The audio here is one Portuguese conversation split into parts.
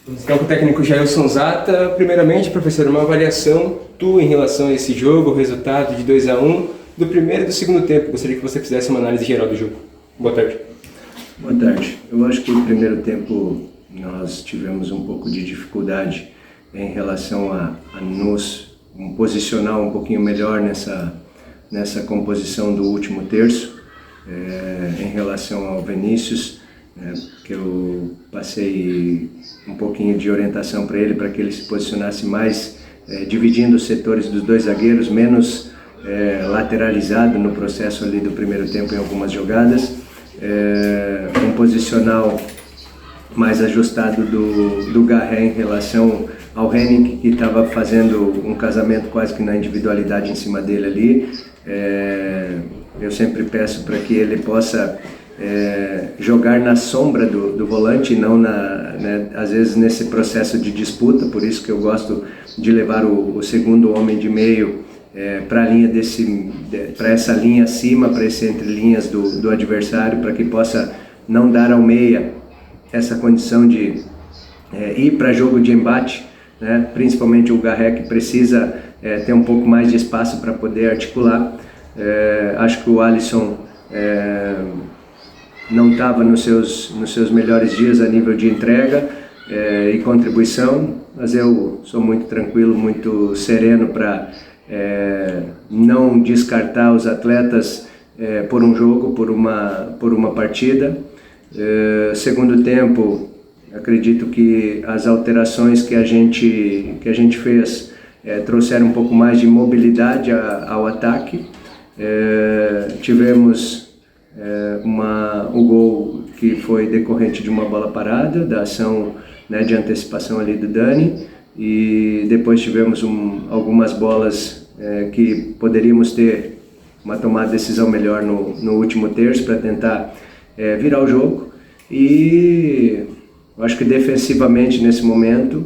Então, com o técnico Jailson Zata, primeiramente, professor, uma avaliação tua em relação a esse jogo, o resultado de 2-1, do primeiro e do segundo tempo. Gostaria que você fizesse uma análise geral do jogo. Boa tarde. Boa tarde. Eu acho que no primeiro tempo nós tivemos um pouco de dificuldade em relação a nos posicionar um pouquinho melhor nessa composição do último terço, em relação ao Vinícius, que eu passei um pouquinho de orientação para ele que ele se posicionasse mais, dividindo os setores dos dois zagueiros, menos lateralizado no processo ali do primeiro tempo em algumas jogadas, um posicional mais ajustado do Garré em relação ao Henning, que estava fazendo um casamento quase que na individualidade em cima dele ali. Eu sempre peço para que ele possa jogar na sombra do volante, não às vezes nesse processo de disputa. Por isso que eu gosto de levar o segundo homem de meio para essa linha acima, para esse entre linhas do adversário, para que possa não dar ao meia essa condição de ir para jogo de embate, né? Principalmente o Garré, que precisa ter um pouco mais de espaço para poder articular. Acho que o Alisson não estava nos seus melhores dias a nível de entrega e contribuição, mas eu sou muito tranquilo, muito sereno para não descartar os atletas por um jogo, por uma partida. Segundo tempo, acredito que as alterações que a gente fez trouxeram um pouco mais de mobilidade ao ataque. Tivemos o gol que foi decorrente de uma bola parada, da ação, né, de antecipação ali do Dani, e depois tivemos algumas bolas que poderíamos ter uma tomada de decisão melhor no último terço para tentar virar o jogo. E eu acho que defensivamente nesse momento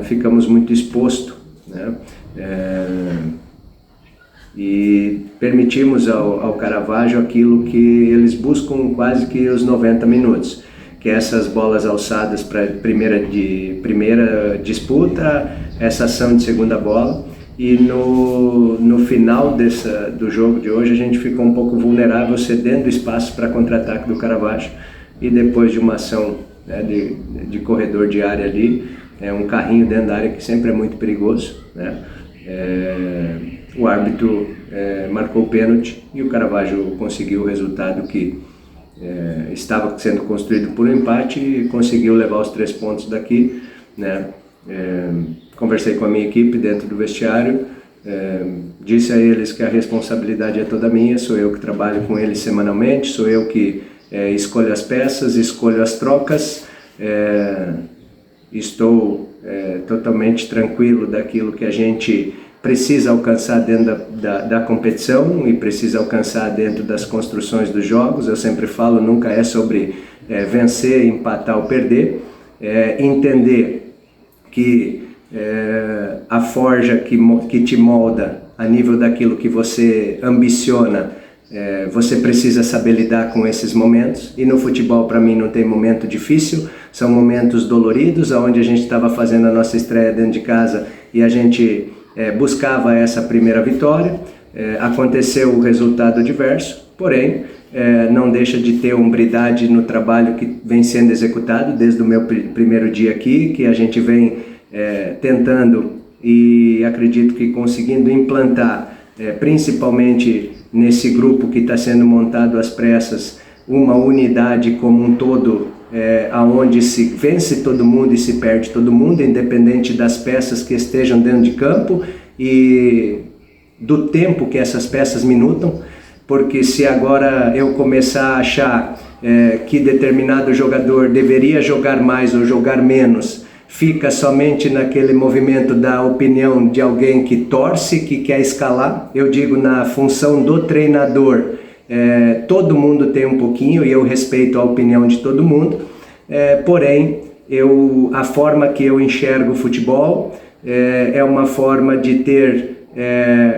ficamos muito expostos, né? E permitimos ao Caravaggio aquilo que eles buscam quase que os 90 minutos, que é essas bolas alçadas para primeira disputa, essa ação de segunda bola. E no final do jogo de hoje a gente ficou um pouco vulnerável, cedendo espaço para contra-ataque do Caravaggio, e depois de uma ação, né, de corredor de área ali, um carrinho dentro da área que sempre é muito perigoso, né? O árbitro marcou o pênalti e o Caravaggio conseguiu o resultado que estava sendo construído por um empate e conseguiu levar os 3 pontos daqui, né? Conversei com a minha equipe dentro do vestiário, disse a eles que a responsabilidade é toda minha, sou eu que trabalho com eles semanalmente, sou eu que escolho as peças, escolho as trocas, estou totalmente tranquilo daquilo que a gente precisa alcançar dentro da competição e precisa alcançar dentro das construções dos jogos. Eu sempre falo, nunca é sobre vencer, empatar ou perder, entender que a forja que te molda a nível daquilo que você ambiciona, você precisa saber lidar com esses momentos. E no futebol, para mim, não tem momento difícil, são momentos doloridos, onde a gente estava fazendo a nossa estreia dentro de casa e a gente buscava essa primeira vitória. Aconteceu o resultado adverso, porém não deixa de ter hombridade no trabalho que vem sendo executado desde o meu primeiro dia aqui, que a gente vem tentando e acredito que conseguindo implantar, principalmente nesse grupo que está sendo montado às pressas, uma unidade como um todo, aonde se vence todo mundo e se perde todo mundo, independente das peças que estejam dentro de campo e do tempo que essas peças minutam, porque se agora eu começar a achar que determinado jogador deveria jogar mais ou jogar menos, fica somente naquele movimento da opinião de alguém que torce, que quer escalar. Eu digo, na função do treinador, todo mundo tem um pouquinho e eu respeito a opinião de todo mundo, porém a forma que eu enxergo o futebol é uma forma de ter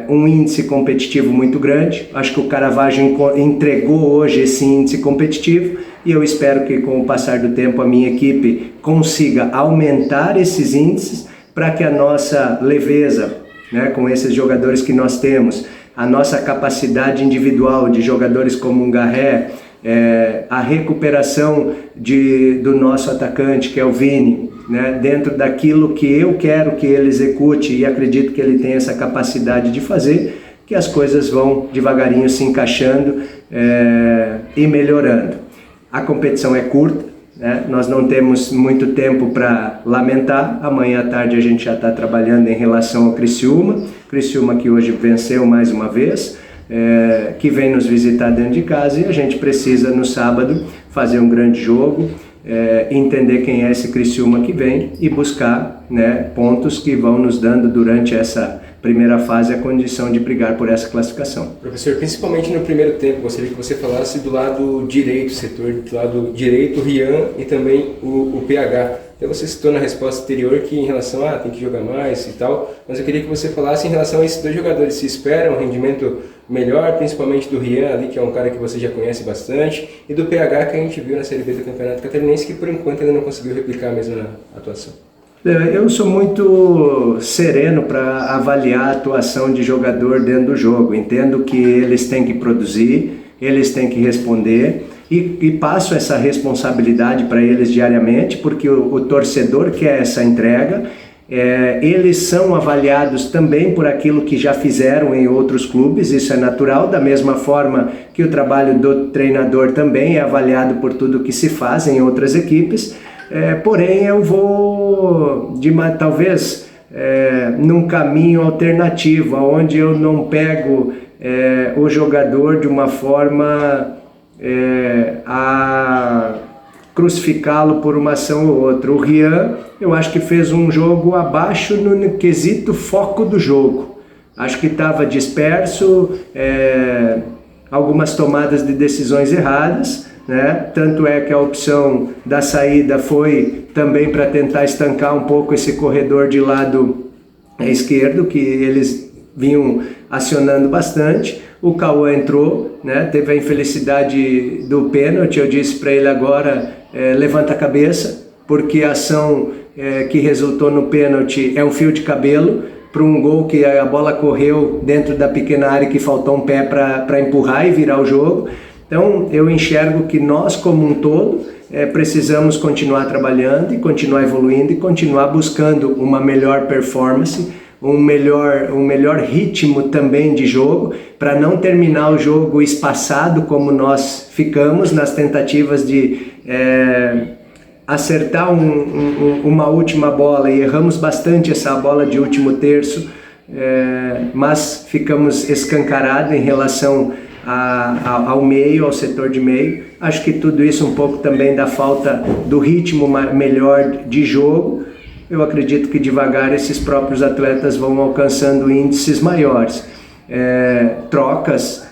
um índice competitivo muito grande. Acho que o Caravaggio entregou hoje esse índice competitivo e eu espero que com o passar do tempo a minha equipe consiga aumentar esses índices para que a nossa leveza, né, com esses jogadores que nós temos, a nossa capacidade individual de jogadores como um Garré, a recuperação do nosso atacante, que é o Vini, né, dentro daquilo que eu quero que ele execute e acredito que ele tem essa capacidade de fazer, que as coisas vão devagarinho se encaixando e melhorando. A competição é curta, né? Nós não temos muito tempo para lamentar. Amanhã à tarde a gente já está trabalhando em relação ao Criciúma que hoje venceu mais uma vez, que vem nos visitar dentro de casa, e a gente precisa no sábado fazer um grande jogo, entender quem é esse Criciúma que vem e buscar, né, pontos que vão nos dando durante essa primeira fase a condição de brigar por essa classificação. Professor, principalmente no primeiro tempo, gostaria que você falasse do lado direito, setor do lado direito, o Rian e também o PH. Então você citou na resposta anterior que em relação tem que jogar mais e tal, mas eu queria que você falasse em relação a esses dois jogadores. Se espera um rendimento melhor, principalmente do Rian ali, que é um cara que você já conhece bastante, e do PH que a gente viu na Série B do Campeonato Catarinense, que por enquanto ainda não conseguiu replicar a mesma atuação. Eu sou muito sereno para avaliar a atuação de jogador dentro do jogo. Entendo que eles têm que produzir, eles têm que responder e passo essa responsabilidade para eles diariamente, porque o torcedor quer essa entrega. Eles são avaliados também por aquilo que já fizeram em outros clubes, isso é natural, da mesma forma que o trabalho do treinador também é avaliado por tudo que se faz em outras equipes. Porém eu vou talvez num caminho alternativo, onde eu não pego o jogador de uma forma a crucificá-lo por uma ação ou outra. O Rian, eu acho que fez um jogo abaixo no quesito foco do jogo. Acho que estava disperso, algumas tomadas de decisões erradas, né? Tanto é que a opção da saída foi também para tentar estancar um pouco esse corredor de lado esquerdo, que eles vinham acionando bastante. O Cauã entrou, né? Teve a infelicidade do pênalti. Eu disse para ele agora, levanta a cabeça, porque a ação que resultou no pênalti é um fio de cabelo para um gol que a bola correu dentro da pequena área, que faltou um pé para empurrar e virar o jogo. Então eu enxergo que nós como um todo precisamos continuar trabalhando e continuar evoluindo e continuar buscando uma melhor performance, um melhor ritmo também de jogo, para não terminar o jogo espaçado como nós ficamos nas tentativas de acertar uma última bola, e erramos bastante essa bola de último terço, mas ficamos escancarados em relação ao meio, ao setor de meio. Acho que tudo isso um pouco também da falta do ritmo melhor de jogo. Eu acredito que devagar esses próprios atletas vão alcançando índices maiores. Trocas,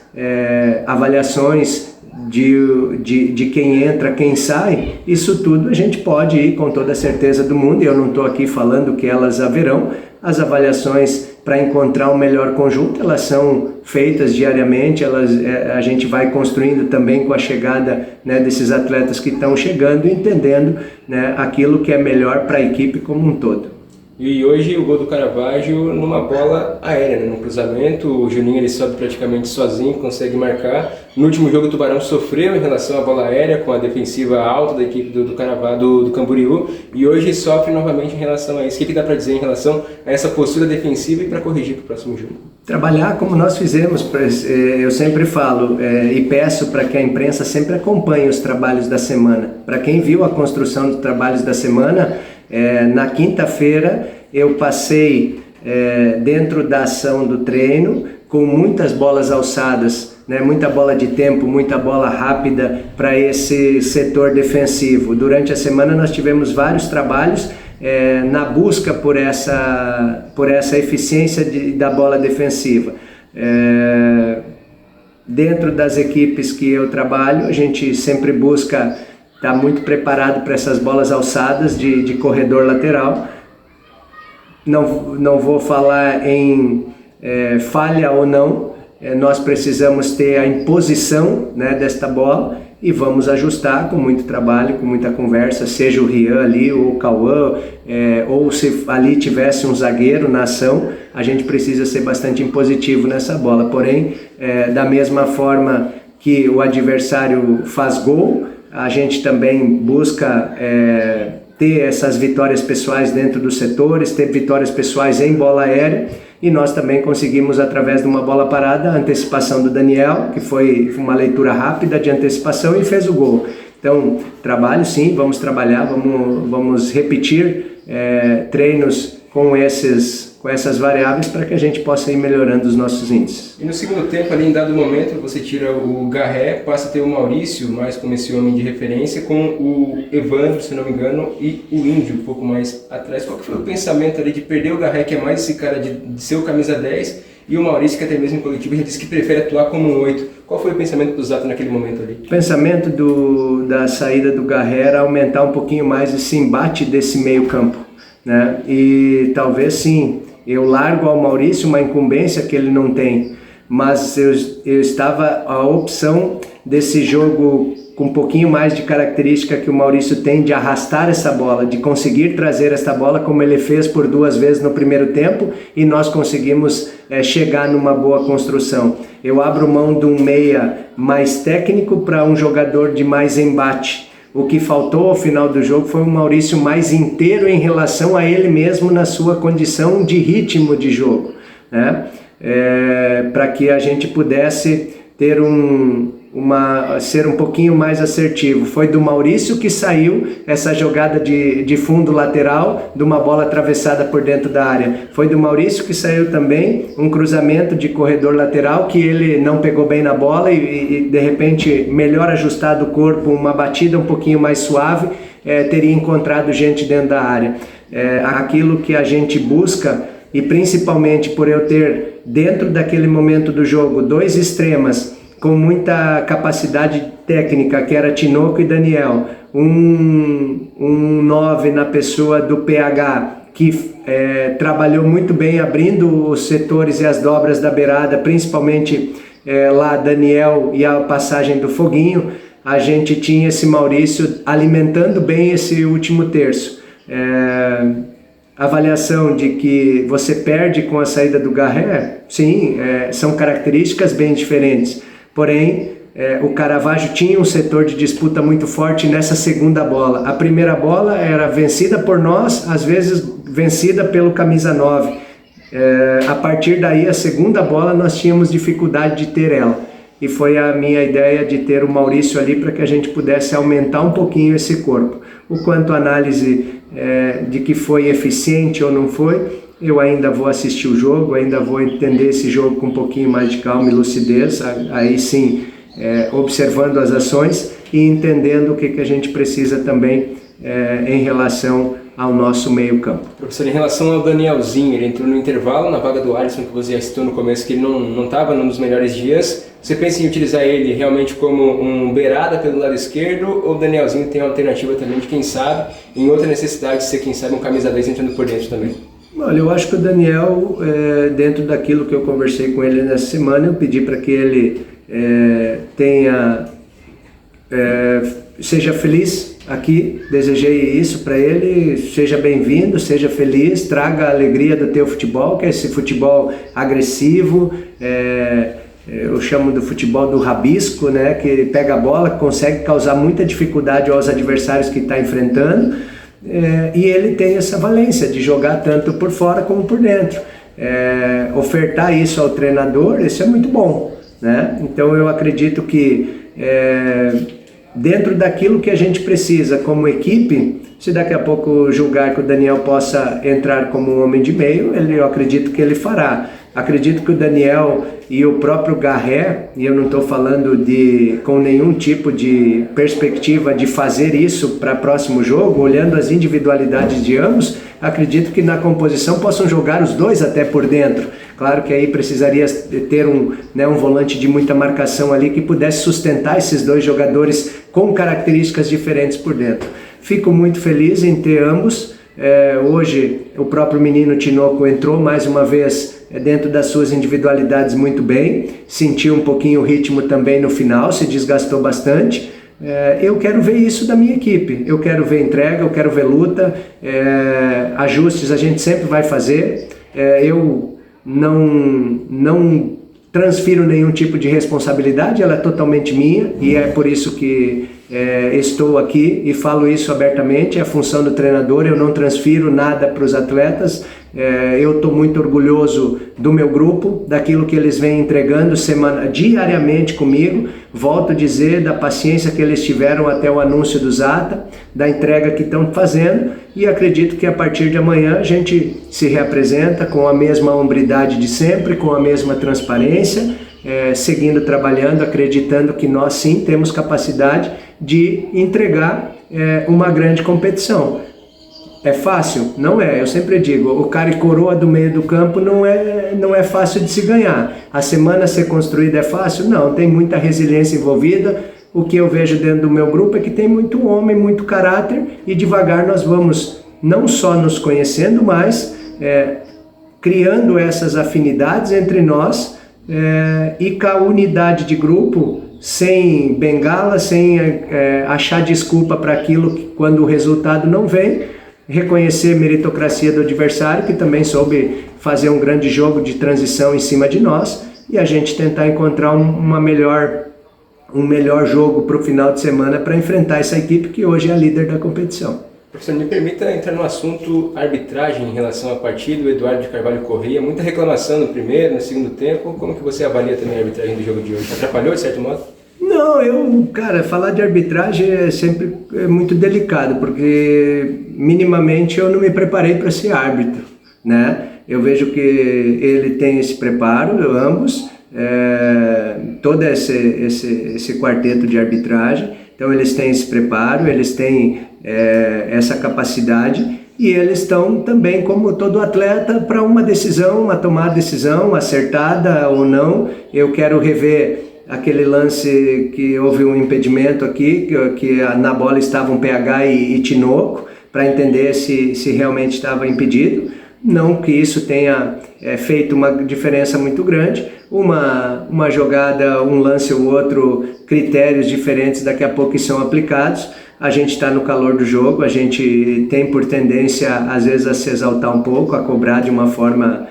avaliações de quem entra, quem sai, isso tudo a gente pode ir com toda a certeza do mundo, e eu não estou aqui falando que elas haverão. As avaliações para encontrar um melhor conjunto, elas são feitas diariamente, a gente vai construindo também com a chegada, né, desses atletas que estão chegando, entendendo, né, aquilo que é melhor para a equipe como um todo. E hoje o gol do Caravaggio numa bola aérea, né? Num cruzamento, o Juninho ele sobe praticamente sozinho, consegue marcar. No último jogo o Tubarão sofreu em relação à bola aérea com a defensiva alta da equipe do Caravaggio, do Camboriú, e hoje sofre novamente em relação a isso. O que dá para dizer em relação a essa postura defensiva e para corrigir para o próximo jogo? Trabalhar como nós fizemos, eu sempre falo e peço para que a imprensa sempre acompanhe os trabalhos da semana. Para quem viu a construção dos trabalhos da semana, na quinta-feira eu passei dentro da ação do treino com muitas bolas alçadas, né, muita bola de tempo, muita bola rápida para esse setor defensivo. Durante a semana nós tivemos vários trabalhos na busca por essa eficiência da bola defensiva. Dentro das equipes que eu trabalho, a gente sempre busca estar muito preparado para essas bolas alçadas de corredor lateral. Não vou falar em falha ou não, nós precisamos ter a imposição, né, desta bola, e vamos ajustar com muito trabalho, com muita conversa, seja o Rian ali ou o Cauã, ou se ali tivesse um zagueiro na ação, a gente precisa ser bastante impositivo nessa bola. Porém, da mesma forma que o adversário faz gol, a gente também busca ter essas vitórias pessoais dentro dos setores, ter vitórias pessoais em bola aérea, e nós também conseguimos, através de uma bola parada, a antecipação do Daniel, que foi uma leitura rápida de antecipação e fez o gol. Então, trabalho sim, vamos trabalhar, vamos repetir treinos com essas variáveis para que a gente possa ir melhorando os nossos índices. E no segundo tempo, ali em dado momento, você tira o Garré, passa a ter o Maurício, mais como esse homem de referência, com o Evandro, se não me engano, e o Índio, um pouco mais atrás. Qual que foi o pensamento ali de perder o Garré, que é mais esse cara de ser o camisa 10, e o Maurício, que até mesmo em coletivo já disse que prefere atuar como um 8. Qual foi o pensamento do Zato naquele momento ali? O pensamento da saída do Garré era aumentar um pouquinho mais esse embate desse meio campo, né? E talvez sim, eu largo ao Maurício uma incumbência que ele não tem, mas eu estava a opção desse jogo com um pouquinho mais de característica que o Maurício tem, de arrastar essa bola, de conseguir trazer essa bola como ele fez por 2 vezes no primeiro tempo, e nós conseguimos chegar numa boa construção. Eu abro mão de um meia mais técnico para um jogador de mais embate. O que faltou ao final do jogo foi um Maurício mais inteiro em relação a ele mesmo na sua condição de ritmo de jogo, né? Para que a gente pudesse ter ser um pouquinho mais assertivo. Foi do Maurício que saiu essa jogada de fundo lateral, de uma bola atravessada por dentro da área. Foi do Maurício que saiu também um cruzamento de corredor lateral que ele não pegou bem na bola e de repente, melhor ajustado o corpo, uma batida um pouquinho mais suave, teria encontrado gente dentro da área. Aquilo que a gente busca, e principalmente por eu ter dentro daquele momento do jogo 2 extremas com muita capacidade técnica, que era Tinoco e Daniel, um 9 na pessoa do PH, que trabalhou muito bem abrindo os setores e as dobras da beirada, principalmente lá Daniel e a passagem do Foguinho. A gente tinha esse Maurício alimentando bem esse último terço. Avaliação de que você perde com a saída do Garré, sim, são características bem diferentes. Porém, o Caravaggio tinha um setor de disputa muito forte nessa segunda bola. A primeira bola era vencida por nós, às vezes vencida pelo camisa 9. A partir daí, a segunda bola, nós tínhamos dificuldade de ter ela. E foi a minha ideia de ter o Maurício ali para que a gente pudesse aumentar um pouquinho esse corpo. O quanto a análise de que foi eficiente ou não foi, eu ainda vou assistir o jogo, ainda vou entender esse jogo com um pouquinho mais de calma e lucidez, aí sim, observando as ações e entendendo o que a gente precisa também em relação ao nosso meio campo. Professor, em relação ao Danielzinho, ele entrou no intervalo na vaga do Alisson, que você já citou no começo, que ele não estava num dos melhores dias. Você pensa em utilizar ele realmente como um beirada pelo lado esquerdo, ou o Danielzinho tem uma alternativa também de, quem sabe, em outra necessidade de ser, quem sabe, um camisa 10 entrando por dentro também? Olha, eu acho que o Daniel, dentro daquilo que eu conversei com ele nessa semana, eu pedi para que ele seja feliz aqui, desejei isso para ele, seja bem-vindo, seja feliz, traga a alegria do teu futebol, que é esse futebol agressivo, eu chamo do futebol do rabisco, né, que ele pega a bola, consegue causar muita dificuldade aos adversários que está enfrentando, e ele tem essa valência de jogar tanto por fora como por dentro. Ofertar isso ao treinador, isso é muito bom, né? Então eu acredito que dentro daquilo que a gente precisa como equipe, se daqui a pouco julgar que o Daniel possa entrar como um homem de meio, eu acredito que ele fará. Acredito que o Daniel e o próprio Garré, e eu não estou falando com nenhum tipo de perspectiva de fazer isso para próximo jogo, olhando as individualidades de ambos, acredito que na composição possam jogar os dois até por dentro. Claro que aí precisaria ter um volante de muita marcação ali que pudesse sustentar esses dois jogadores com características diferentes por dentro. Fico muito feliz em ter ambos. Hoje o próprio menino Tinoco entrou mais uma vez dentro das suas individualidades muito bem, sentiu um pouquinho o ritmo também no final, se desgastou bastante, Eu quero ver isso da minha equipe, eu quero ver entrega, eu quero ver luta, ajustes a gente sempre vai fazer, eu não transfiro nenhum tipo de responsabilidade, ela é totalmente minha e é por isso que estou aqui e falo isso abertamente, é a função do treinador, eu não transfiro nada para os atletas, eu estou muito orgulhoso do meu grupo, daquilo que eles vêm entregando diariamente comigo, volto a dizer da paciência que eles tiveram até o anúncio do Zata, da entrega que estão fazendo e acredito que a partir de amanhã a gente se reapresenta com a mesma hombridade de sempre, com a mesma transparência, seguindo trabalhando, acreditando que nós sim temos capacidade de entregar uma grande competição. É fácil? Não é. Eu sempre digo, o cara e coroa do meio do campo não é fácil de se ganhar. A semana ser construída é fácil? Não, tem muita resiliência envolvida. O que eu vejo dentro do meu grupo é que tem muito homem, muito caráter e devagar nós vamos não só nos conhecendo, mas criando essas afinidades entre nós e com a unidade de grupo, sem bengala, sem achar desculpa para aquilo que, quando o resultado não vem, reconhecer a meritocracia do adversário, que também soube fazer um grande jogo de transição em cima de nós, e a gente tentar encontrar um melhor jogo para o final de semana para enfrentar essa equipe que hoje é a líder da competição. Professor, me permita entrar no assunto arbitragem em relação à partida. O Eduardo de Carvalho Corrêa, muita reclamação no primeiro, no segundo tempo. Como que você avalia também a arbitragem do jogo de hoje? Atrapalhou de certo modo? Não, cara, falar de arbitragem é sempre muito delicado, porque minimamente eu não me preparei para ser árbitro, né? Eu vejo que ele tem esse preparo, ambos, todo esse quarteto de arbitragem, então eles têm esse preparo, eles têm essa capacidade e eles estão também, como todo atleta, para uma tomar decisão acertada ou não. Eu quero rever aquele lance que houve um impedimento aqui, que na bola estavam PH e Tinoco, para entender se realmente estava impedido. Não que isso tenha feito uma diferença muito grande, uma jogada, um lance ou outro, critérios diferentes daqui a pouco que são aplicados. A gente está no calor do jogo, a gente tem por tendência às vezes a se exaltar um pouco, a cobrar de uma forma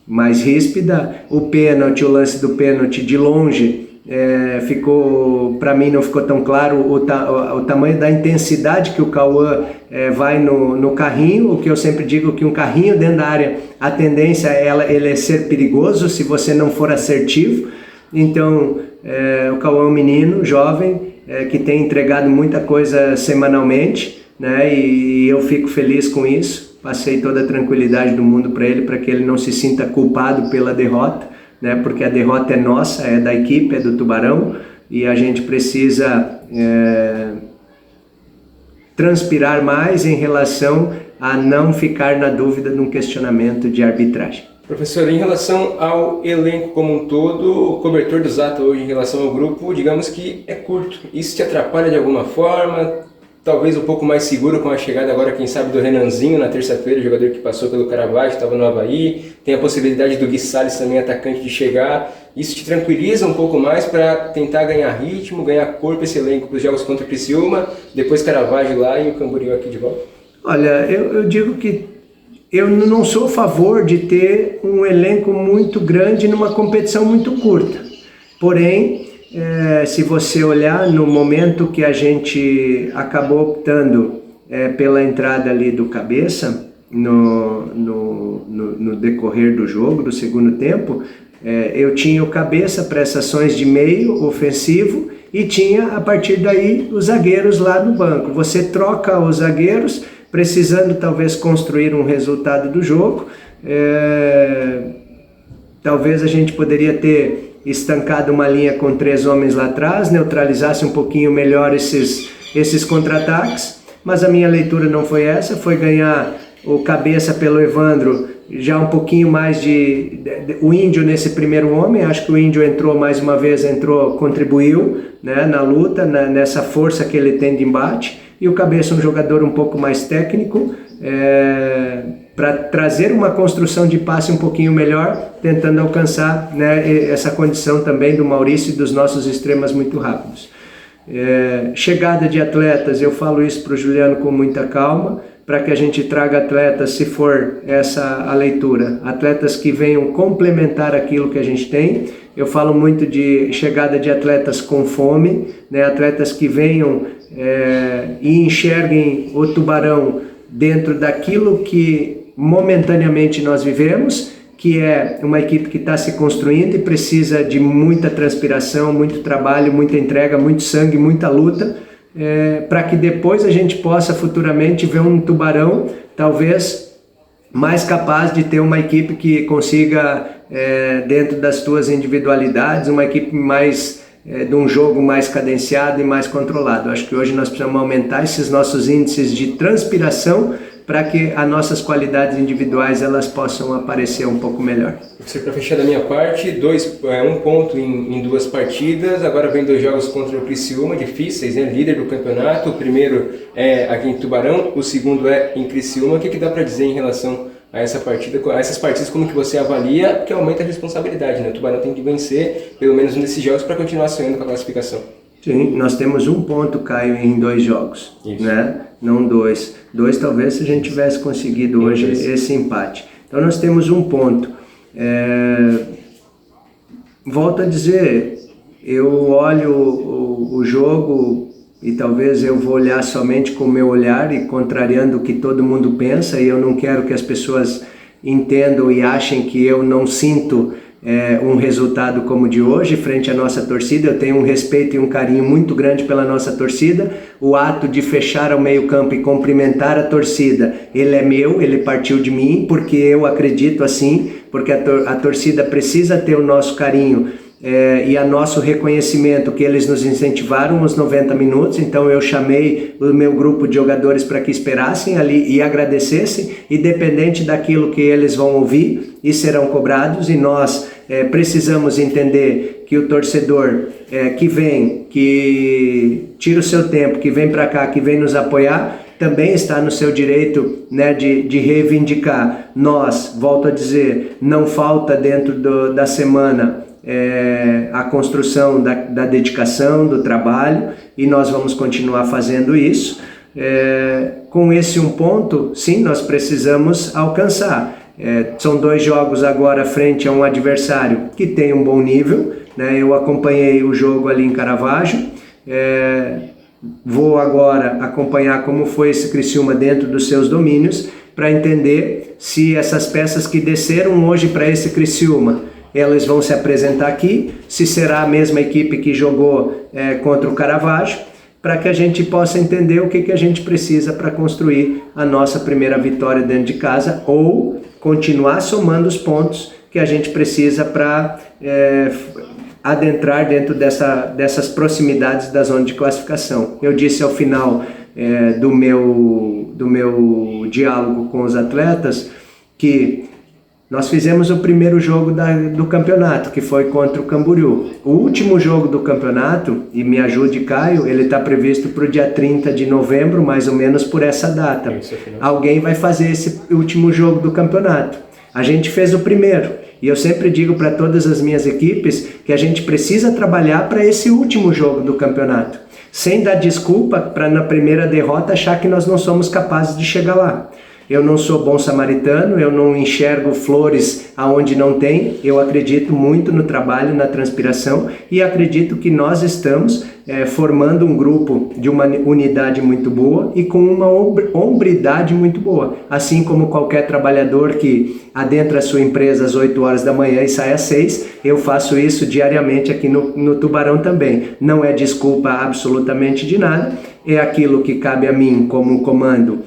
mais ríspida. O pênalti, o lance do pênalti de longe, para mim não ficou tão claro o tamanho da intensidade que o Cauã vai no carrinho. O que eu sempre digo que um carrinho dentro da área, a tendência ele é ser perigoso se você não for assertivo. Então o Cauã é um menino jovem que tem entregado muita coisa semanalmente, né? E eu fico feliz com isso. Passei toda a tranquilidade do mundo para ele, para que ele não se sinta culpado pela derrota, né? Porque a derrota é nossa, é da equipe, é do Tubarão, e a gente precisa transpirar mais em relação a não ficar na dúvida num questionamento de arbitragem. Professor, em relação ao elenco como um todo, o cobertor do Zata hoje em relação ao grupo, digamos que é curto. Isso te atrapalha de alguma forma? Talvez um pouco mais seguro com a chegada agora, quem sabe, do Renanzinho na terça-feira, jogador que passou pelo Caravaggio, estava no Avaí. Tem a possibilidade do Gui Salles também, atacante, de chegar. Isso te tranquiliza um pouco mais para tentar ganhar ritmo, ganhar corpo esse elenco para os jogos contra o Criciúma, depois Caravaggio lá e o Camboriú aqui de volta? Olha, eu digo que eu não sou a favor de ter um elenco muito grande numa competição muito curta. Porém, se você olhar no momento que a gente acabou optando pela entrada ali do Cabeça, no decorrer do jogo, do segundo tempo, eu tinha o Cabeça para essas ações de meio ofensivo e tinha, a partir daí, os zagueiros lá no banco. Você troca os zagueiros, precisando talvez construir um resultado do jogo. Talvez a gente poderia ter estancado uma linha com 3 homens lá atrás, neutralizasse um pouquinho melhor esses contra-ataques, mas a minha leitura não foi essa, foi ganhar o Cabeça pelo Evandro, já um pouquinho mais o Índio nesse primeiro homem. Acho que o Índio entrou mais uma vez, contribuiu, né, na luta, nessa força que ele tem de embate. E o Cabeça, um jogador um pouco mais técnico, para trazer uma construção de passe um pouquinho melhor, tentando alcançar, né, essa condição também do Maurício e dos nossos extremas muito rápidos. Chegada de atletas, eu falo isso para o Juliano com muita calma, para que a gente traga atletas, se for essa a leitura, atletas que venham complementar aquilo que a gente tem. Eu falo muito de chegada de atletas com fome, né? Atletas que venham e enxerguem o Tubarão dentro daquilo que momentaneamente nós vivemos, que é uma equipe que está se construindo e precisa de muita transpiração, muito trabalho, muita entrega, muito sangue, muita luta, para que depois a gente possa futuramente ver um Tubarão talvez mais capaz de ter uma equipe que consiga, dentro das suas individualidades, uma equipe mais de um jogo mais cadenciado e mais controlado. Acho que hoje nós precisamos aumentar esses nossos índices de transpiração para que as nossas qualidades individuais elas possam aparecer um pouco melhor. Para fechar da minha parte, um ponto em 2 partidas, agora vem 2 jogos contra o Criciúma, difíceis, né? Líder do campeonato, o primeiro é aqui em Tubarão, o segundo é em Criciúma. O que dá para dizer em relação a essa partida, a essas partidas, como que você avalia, que aumenta a responsabilidade, né? O Tubarão tem que vencer, pelo menos nesses jogos, para continuar sonhando com a classificação. Sim, nós temos 1 ponto, Caio, em 2 jogos, né? Não 2. 2 talvez se a gente tivesse conseguido hoje esse empate. Então nós temos 1 ponto. Volto a dizer, eu olho o jogo e talvez eu vou olhar somente com o meu olhar e contrariando o que todo mundo pensa, e eu não quero que as pessoas entendam e achem que eu não sinto um resultado como o de hoje frente à nossa torcida. Eu tenho um respeito e um carinho muito grande pela nossa torcida. O ato de fechar ao meio campo e cumprimentar a torcida, ele é meu, ele partiu de mim, porque eu acredito assim, porque a torcida precisa ter o nosso carinho e a nosso reconhecimento, que eles nos incentivaram os 90 minutos. Então eu chamei o meu grupo de jogadores para que esperassem ali e agradecessem, independente daquilo que eles vão ouvir e serão cobrados. E nós precisamos entender que o torcedor que vem, que tira o seu tempo, que vem para cá, que vem nos apoiar, também está no seu direito, né, de reivindicar. Nós, volto a dizer, não falta dentro da semana a construção da dedicação, do trabalho, e nós vamos continuar fazendo isso. Com esse 1 ponto, sim, nós precisamos alcançar. São 2 jogos agora frente a um adversário que tem um bom nível, né? Eu acompanhei o jogo ali em Caravaggio, vou agora acompanhar como foi esse Criciúma dentro dos seus domínios, para entender se essas peças que desceram hoje para esse Criciúma, elas vão se apresentar aqui, se será a mesma equipe que jogou contra o Caravaggio, para que a gente possa entender o que a gente precisa para construir a nossa primeira vitória dentro de casa, ou continuar somando os pontos que a gente precisa para adentrar dentro dessas proximidades da zona de classificação. Eu disse ao final do meu diálogo com os atletas que nós fizemos o primeiro jogo do campeonato, que foi contra o Camboriú. O último jogo do campeonato, e me ajude, Caio, ele está previsto para o dia 30 de novembro, mais ou menos por essa data. Alguém vai fazer esse último jogo do campeonato. A gente fez o primeiro, e eu sempre digo para todas as minhas equipes que a gente precisa trabalhar para esse último jogo do campeonato, sem dar desculpa para na primeira derrota achar que nós não somos capazes de chegar lá. Eu não sou bom samaritano, eu não enxergo flores aonde não tem. Eu acredito muito no trabalho, na transpiração, e acredito que nós estamos formando um grupo de uma unidade muito boa e com uma hombridade muito boa. Assim como qualquer trabalhador que adentra a sua empresa às 8 horas da manhã e sai às 6, eu faço isso diariamente aqui no Tubarão também. Não é desculpa absolutamente de nada, é aquilo que cabe a mim como comando,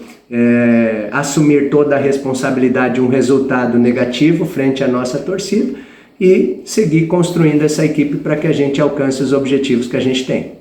assumir toda a responsabilidade de um resultado negativo frente à nossa torcida e seguir construindo essa equipe para que a gente alcance os objetivos que a gente tem.